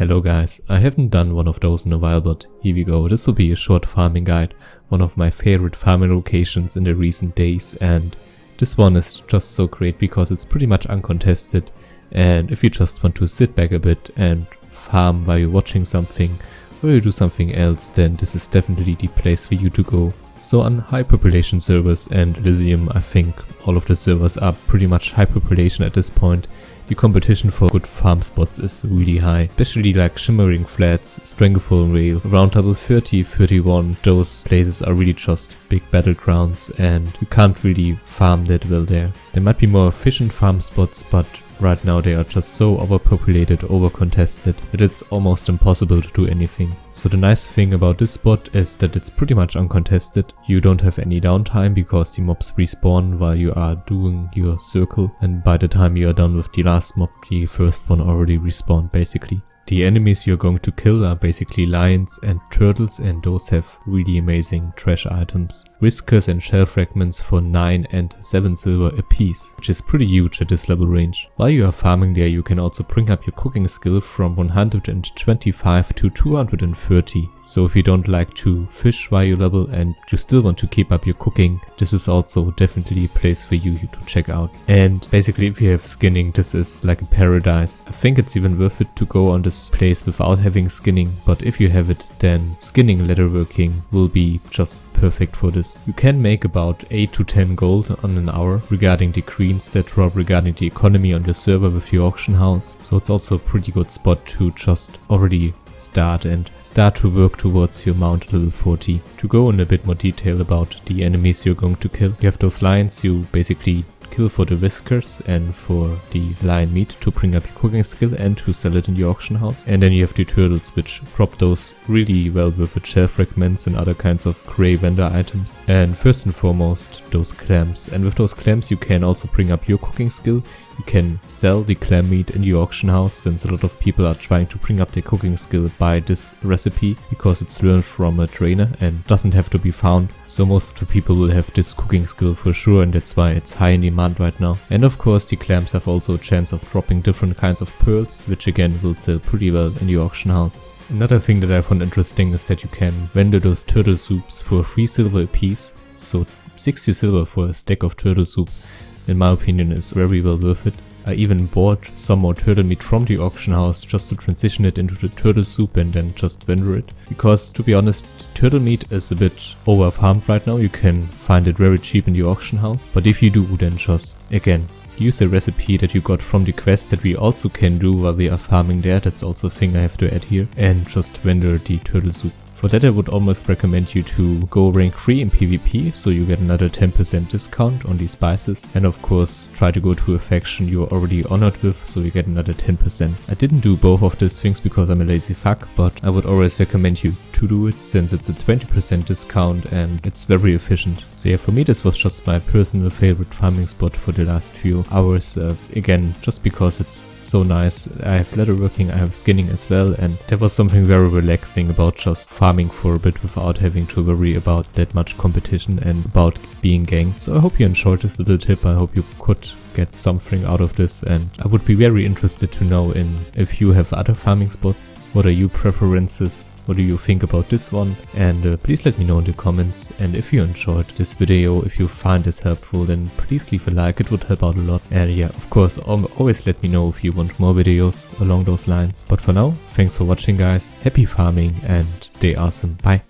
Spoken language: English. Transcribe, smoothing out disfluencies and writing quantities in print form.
Hello guys, I haven't done one of those in a while, but here we go. This will be a short farming guide, one of my favorite farming locations in the recent days, and this one is just so great because it's pretty much uncontested, and if you just want to sit back a bit and farm while you're watching something or you do something else, then this is definitely the place for you to go. So on high population servers and Elysium, I think all of the servers are pretty much high population at this point. The competition for good farm spots is really high, especially like Shimmering Flats, Stranglefold Rail, around level 30, 31, those places are really just big battlegrounds and you can't really farm that well there. There might be more efficient farm spots, but right now they are just so overpopulated, overcontested that it's almost impossible to do anything. So the nice thing about this spot is that it's pretty much uncontested. You don't have any downtime because the mobs respawn while you are doing your circle, and by the time you are done with the last mob, the first one already respawned basically. The enemies you're going to kill are basically lions and turtles, and those have really amazing trash items. Whiskers and shell fragments for 9 and 7 silver a piece, which is pretty huge at this level range. While you are farming there, you can also bring up your cooking skill from 125 to 230. So if you don't like to fish while you level and you still want to keep up your cooking, this is also definitely a place for you to check out. And basically if you have skinning, this is like a paradise. I think it's even worth it to go on this place without having skinning, but if you have it, then skinning leatherworking will be just perfect for this. You can make about 8 to 10 gold on an hour regarding the greens that drop regarding the economy on the server with the auction house, so it's also a pretty good spot to just already start to work towards your mount level 40. To go in a bit more detail about the enemies you're going to kill, you have those lions you basically kill for the whiskers and for the lion meat to bring up your cooking skill and to sell it in the auction house. And then you have the turtles, which drop those really well with shell fragments and other kinds of grey vendor items. And first and foremost, those clams. And with those clams you can also bring up your cooking skill. You can sell the clam meat in the auction house, since a lot of people are trying to bring up their cooking skill by this recipe because it's learned from a trainer and doesn't have to be found. So most of the people will have this cooking skill for sure, and that's why it's high in demand right now. And of course the clams have also a chance of dropping different kinds of pearls, which again will sell pretty well in the auction house. Another thing that I found interesting is that you can vendor those turtle soups for 3 silver a piece, so 60 silver for a stack of turtle soup, in my opinion, is very well worth it. I even bought some more turtle meat from the auction house just to transition it into the turtle soup and then just vendor it. Because to be honest, turtle meat is a bit over farmed right now. You can find it very cheap in the auction house. But if you do, then just, again, use a recipe that you got from the quest that we also can do while we are farming there. That's also a thing I have to add here. And just vendor the turtle soup. For that I would almost recommend you to go rank 3 in PvP, so you get another 10% discount on these spices, and of course try to go to a faction you're already honored with, so you get another 10%. I didn't do both of these things because I'm a lazy fuck, but I would always recommend you to do it since it's a 20% discount and it's very efficient. So yeah, for me this was just my personal favorite farming spot for the last few hours, again just because it's so nice. I have leatherworking, I have skinning as well, and there was something very relaxing about just farming for a bit without having to worry about that much competition and about being ganked. So I hope you enjoyed this little tip. I hope you could get something out of this, and I would be very interested to know if you have other farming spots. What are your preferences? What do you think about this one? And please let me know in the comments. And if you enjoyed this video, if you find this helpful, then please leave a like, it would help out a lot. And yeah, of course, always let me know if you want more videos along those lines. But for now, thanks for watching guys, happy farming and stay awesome, bye!